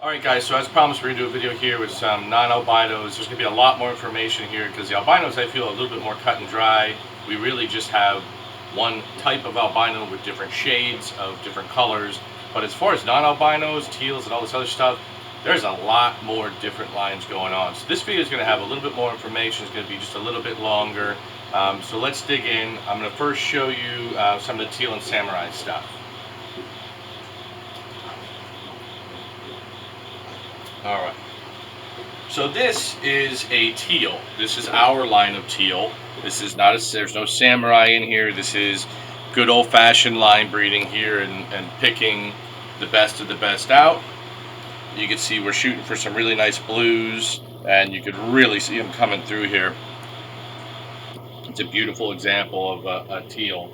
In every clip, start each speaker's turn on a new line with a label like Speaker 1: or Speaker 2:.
Speaker 1: Alright guys, so as promised we're going to do a video here with some non-albinos. There's going to be a lot more information here because the albinos I feel a little bit more cut and dry. We really just have one type of albino with different shades of different colors. But as far as non-albinos, teals and all this other stuff, there's a lot more different lines going on. So this video is going to have a little bit more information. It's going to be just a little bit longer. So let's dig in. I'm going to first show you some of the teal and samurai stuff. All right. So this is a teal. This is our line of teal. This is not a, there's no samurai in here. This is good old-fashioned line breeding here and picking the best of the best out. You can see we're shooting for some really nice blues, and you could really see them coming through here. It's a beautiful example of a teal.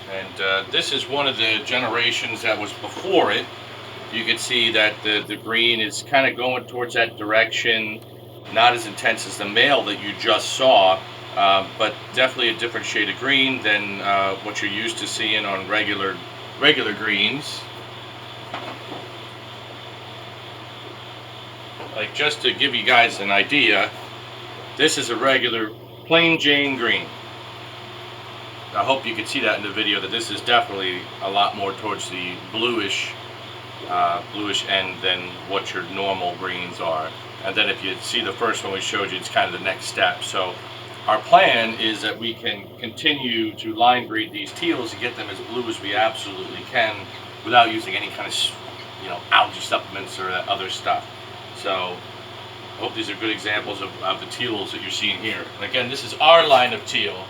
Speaker 1: And this is one of the generations that was before it. You can see that the green is kind of going towards that direction, not as intense as the male that you just saw, but definitely a different shade of green than what you're used to seeing on regular greens. Like, just to give you guys an idea, this is a regular plain Jane green. I hope you can see that in the video, that this is definitely a lot more towards the bluish end than what your normal greens are. And then if you see the first one we showed you, it's kind of the next step. So our plan is that we can continue to line breed these teals and get them as blue as we absolutely can without using any kind of, algae supplements or other stuff. So I hope these are good examples of the teals that you're seeing here. And again, this is our line of teal.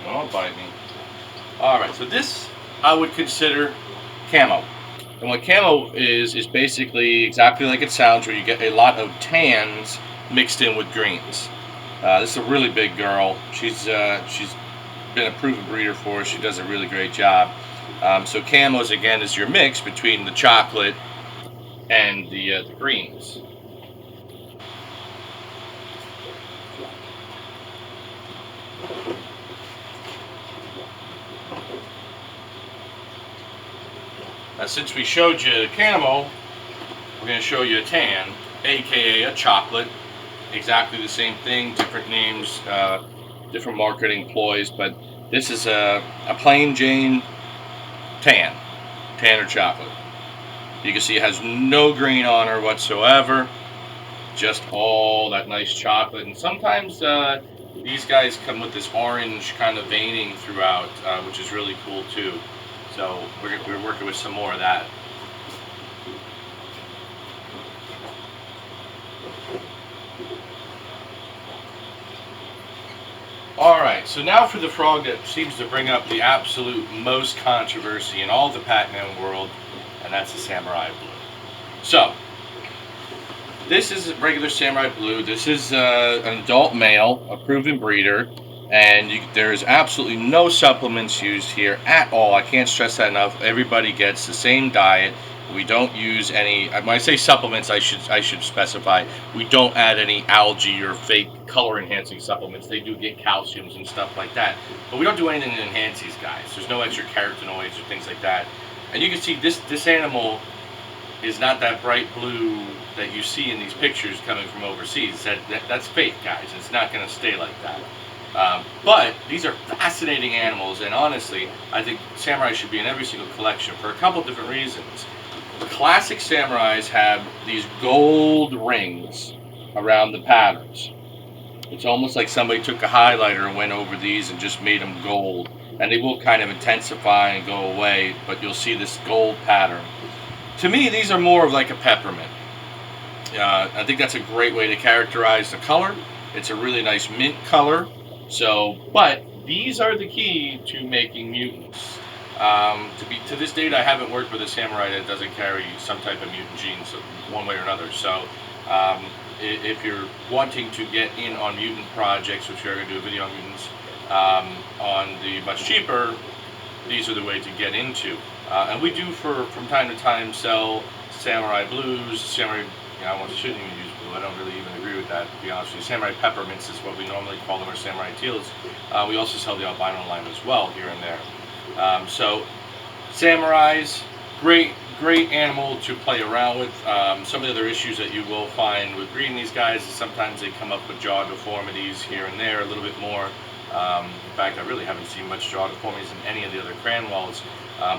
Speaker 1: Don't bite me. Alright, so this I would consider camo. And what camo is basically exactly like it sounds, where you get a lot of tans mixed in with greens. This is a really big girl. She's been a proven breeder for us. She does a really great job. So camos, again, is your mix between the chocolate and the greens. Now, since we showed you camo, we're going to show you a tan, aka a chocolate. Exactly the same thing, different names, different marketing ploys, but this is a plain Jane tan or chocolate. You can see it has no green on her whatsoever, just all that nice chocolate. And sometimes these guys come with this orange kind of veining throughout, which is really cool too. So we're working with some more of that. Alright, so now for the frog that seems to bring up the absolute most controversy in all the pacman world, and that's the samurai blue. So, this is a regular samurai blue. This is an adult male, a proven breeder, and there is absolutely no supplements used here at all. I can't stress that enough. Everybody gets the same diet. We don't use any, when I say supplements, I should specify, we don't add any algae or fake color enhancing supplements. They do get calciums and stuff like that, but we don't do anything to enhance these guys. There's no extra carotenoids or things like that. And you can see this animal is not that bright blue that you see in these pictures coming from overseas. That's fake, guys. It's not going to stay like that. But these are fascinating animals, and honestly, I think samurai should be in every single collection for a couple different reasons. The classic samurais have these gold rings around the patterns. It's almost like somebody took a highlighter and went over these and just made them gold. And they will kind of intensify and go away, but you'll see this gold pattern. To me, these are more of like a peppermint. I think that's a great way to characterize the color. It's a really nice mint color. So, but these are the key to making mutants. To this date, I haven't worked with a samurai that doesn't carry some type of mutant genes one way or another. So, if you're wanting to get in on mutant projects, which we're going to do a video on mutants, on the much cheaper, these are the way to get into. And we do from time to time sell samurai blues, samurai. I shouldn't even use blue. I don't really even agree with that, to be honest with you. Samurai peppermints is what we normally call them, or samurai teals. We also sell the albino line as well here and there. So samurais, great animal to play around with. Some of the other issues that you will find with breeding these guys is sometimes they come up with jaw deformities here and there a little bit more. In fact, I really haven't seen much jaw deformities in any of the other Cranwells,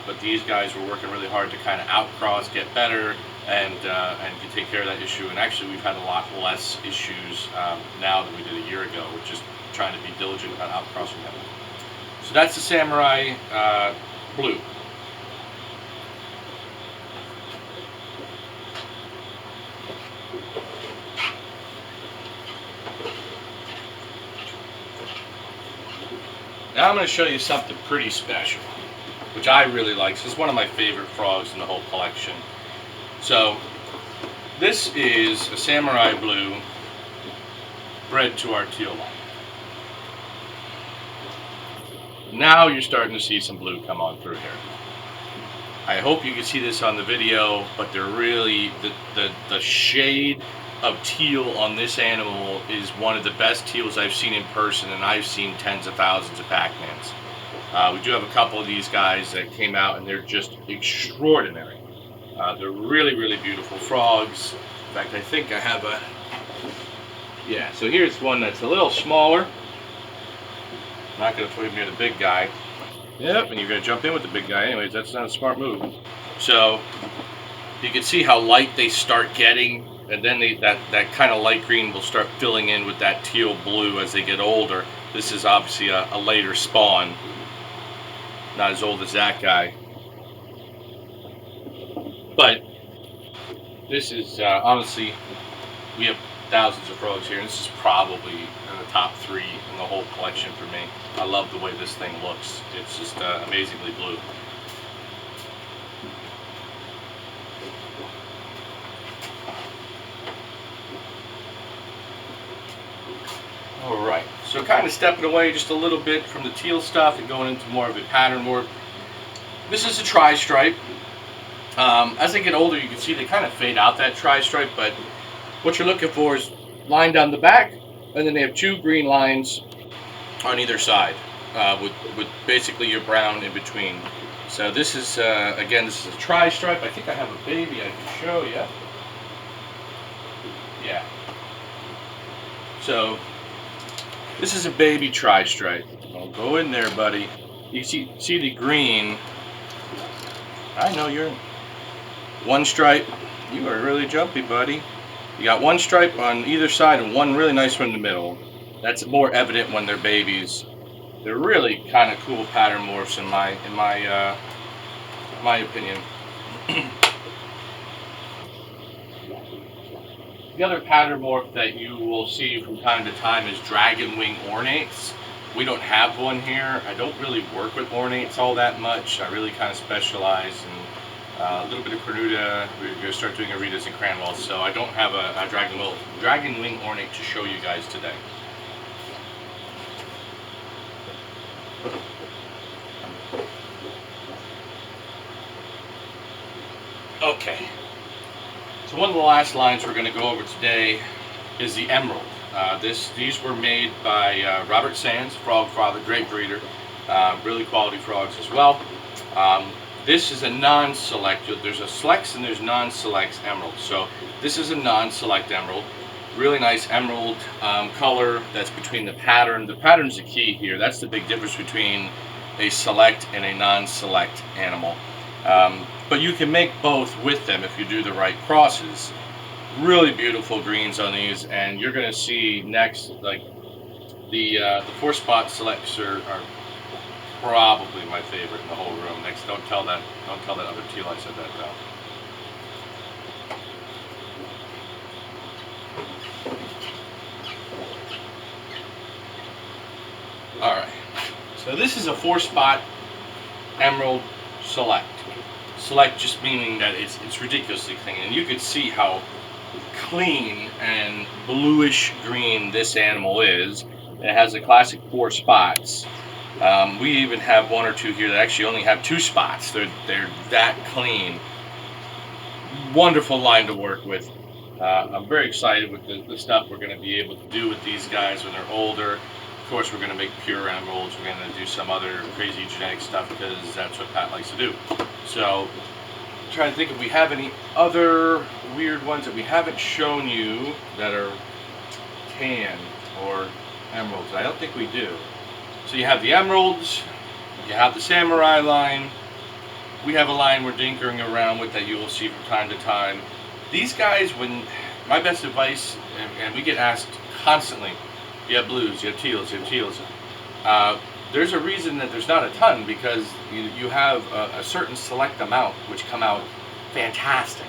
Speaker 1: but these guys were working really hard to kind of outcross, get better, and can take care of that issue. And actually, we've had a lot less issues now than we did a year ago. We're just trying to be diligent about outcrossing them. So that's the samurai blue. Now I'm going to show you something pretty special, which I really like. This is one of my favorite frogs in the whole collection. So this is a samurai blue bred to our teal line. Now you're starting to see some blue come on through here. I hope you can see this on the video, but they're really, the shade of teal on this animal is one of the best teals I've seen in person, and I've seen tens of thousands of pacmans. We do have a couple of these guys that came out, and they're just extraordinary. They're really beautiful frogs. In fact, I think I have a, yeah, so here's one that's a little smaller. I'm not going to put him near the big guy. Yep, and you're going to jump in with the big guy anyways. That's not a smart move. So you can see how light they start getting, and then that kind of light green will start filling in with that teal blue as they get older. This is obviously a later spawn, not as old as that guy. But this is honestly, we have thousands of frogs here, and this is probably in the top 3 in the whole collection for me. I love the way this thing looks. It's just amazingly blue. Alright, so kind of stepping away just a little bit from the teal stuff and going into more of a pattern work. This is a tri-stripe. As they get older, you can see they kind of fade out that tri-stripe, but what you're looking for is line down the back, and then they have 2 green lines on either side, with basically your brown in between. So this is, again, this is a tri-stripe. I think I have a baby I can show you. Yeah. So this is a baby tri-stripe. I'll go in there, buddy. You see the green. I know you're one stripe. You are really jumpy, buddy. You got 1 stripe on either side and 1 really nice one in the middle. That's more evident when they're babies. They're really kind of cool pattern morphs in my opinion. The other pattern morph that you will see from time to time is dragon wing ornates. We don't have one here. I don't really work with ornates all that much. I really kind of specialize in a little bit of cornuta. We're going to start doing aritas and cranwells, so I don't have a dragon wing ornate to show you guys today. Okay. So one of the last lines we're going to go over today is the emerald. These were made by Robert Sands, frog father, great breeder, really quality frogs as well. This is a non-select. There's a selects and there's non-selects emerald. So this is a non-select emerald. Really nice emerald color that's between the pattern. The pattern's the key here. That's the big difference between a select and a non-select animal. But you can make both with them if you do the right crosses. Really beautiful greens on these, and you're going to see next, like the 4-spot selects are probably my favorite in the whole room. Next, don't tell that other teal I said that though. All right, so this is a 4-spot emerald select. Select just meaning that it's ridiculously clean, and you could see how clean and bluish green this animal is. It has the classic 4 spots. We even have one or two here that actually only have 2 spots. They're that clean. Wonderful line to work with. I'm very excited with the stuff we're going to be able to do with these guys when they're older. Of course, we're going to make pure emeralds. We're going to do some other crazy genetic stuff because that's what Pat likes to do. So, trying to think if we have any other weird ones that we haven't shown you that are tan or emeralds. I don't think we do. So you have the emeralds, you have the samurai line. We have a line we're tinkering around with that you will see from time to time. These guys, when my best advice, and we get asked constantly, you have blues, you have teals, you have teals. There's a reason that there's not a ton because you have a certain select amount which come out fantastic.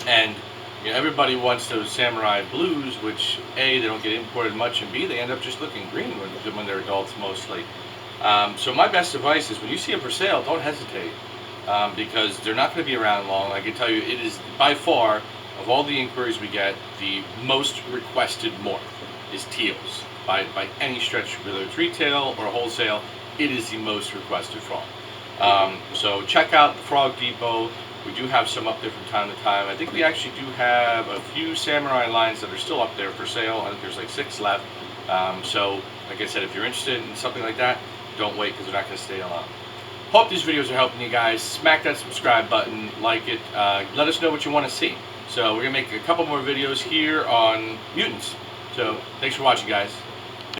Speaker 1: And everybody wants those samurai blues, which A, they don't get imported much, and B, they end up just looking green when they're adults mostly. So my best advice is when you see them for sale, don't hesitate. Because they're not going to be around long. I can tell you it is by far, of all the inquiries we get, the most requested morph is teals. By any stretch, whether it's retail or wholesale, it is the most requested frog. So check out the Frog Depot. We do have some up there from time to time. I think we actually do have a few samurai lines that are still up there for sale. I think there's like 6 left. So like I said, if you're interested in something like that, don't wait because they're not going to stay long. Hope these videos are helping you guys. Smack that subscribe button, like it. Let us know what you want to see. So we're going to make a couple more videos here on mutants. So thanks for watching, guys.